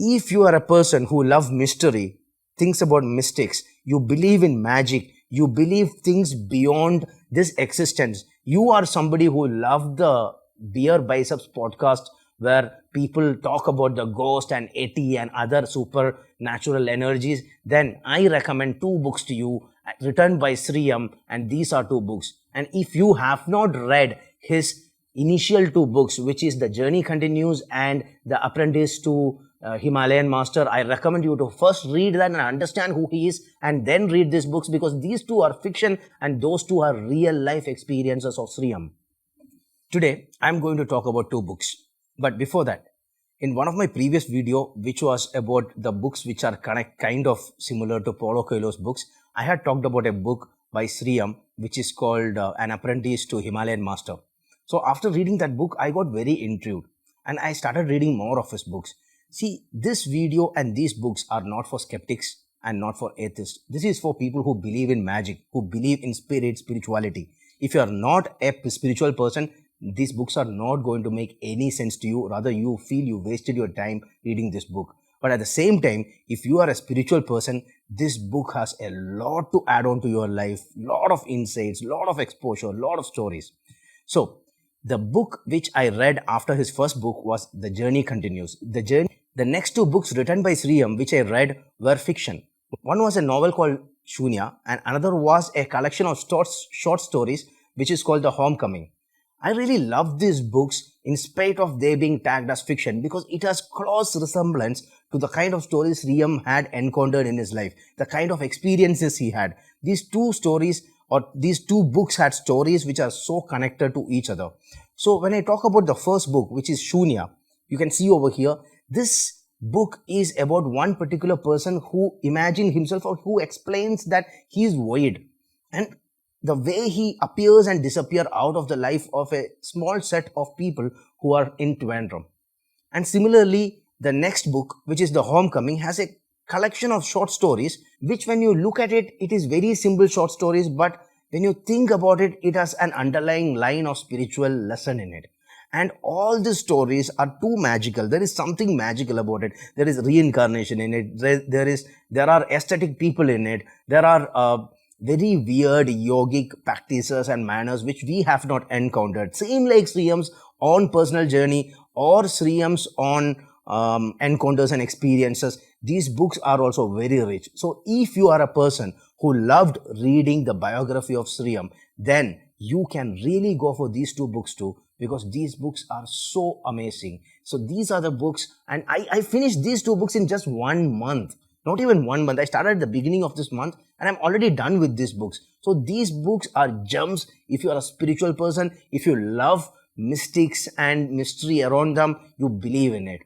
If you are a person who loves mystery, thinks about mystics, you believe in magic, you believe things beyond this existence, you are somebody who loves the Beer Biceps podcast where people talk about the ghost and Yeti and other supernatural energies, then I recommend two books to you written by Sriyam, and these are two books. And if you have not read his initial two books, which is The Journey Continues and The Apprentice to Himalayan Master, I recommend you to first read that and understand who he is, and then read these books, because these two are fiction and those two are real life experiences of Sriyam. Today, I'm going to talk about two books. But before that, in one of my previous video, which was about the books which are kind of similar to Paulo Coelho's books, I had talked about a book by Sriyam, which is called An Apprentice to Himalayan Master. So after reading that book, I got very intrigued and I started reading more of his books. See, this video and these books are not for skeptics and not for atheists. This is for people who believe in magic, who believe in spirituality. If you are not a spiritual person, these books are not going to make any sense to you. Rather, you feel you wasted your time reading this book. But at the same time, if you are a spiritual person, this book has a lot to add on to your life, lot of insights, lot of exposure, lot of stories. So, the book which I read after his first book was The Journey Continues. The next two books written by Sriyam, which I read, were fiction. One was a novel called Shunya, and another was a collection of short stories, which is called The Homecoming. I really love these books in spite of they being tagged as fiction, because it has close resemblance to the kind of stories Sriyam had encountered in his life, the kind of experiences he had. These two books had stories which are so connected to each other. So when I talk about the first book, which is Shunya, you can see over here, this book is about one particular person who imagines himself, or who explains that he is void. And the way he appears and disappears out of the life of a small set of people who are in Trivandrum. And similarly, the next book, which is The Homecoming, has a collection of short stories, which when you look at it, it is very simple short stories, but when you think about it, it has an underlying line of spiritual lesson in it. And all these stories are too magical. There is something magical about it. There is reincarnation in it. There are aesthetic people in it. There are very weird yogic practices and manners which we have not encountered. Same like Sriyam's own personal journey or Sriyam's own encounters and experiences. These books are also very rich. So if you are a person who loved reading the biography of Sriyam, then you can really go for these two books too, because these books are so amazing. So these are the books, and I finished these two books in just 1 month. Not even 1 month. I started at the beginning of this month and I'm already done with these books. So these books are gems if you are a spiritual person, if you love mystics and mystery around them, you believe in it.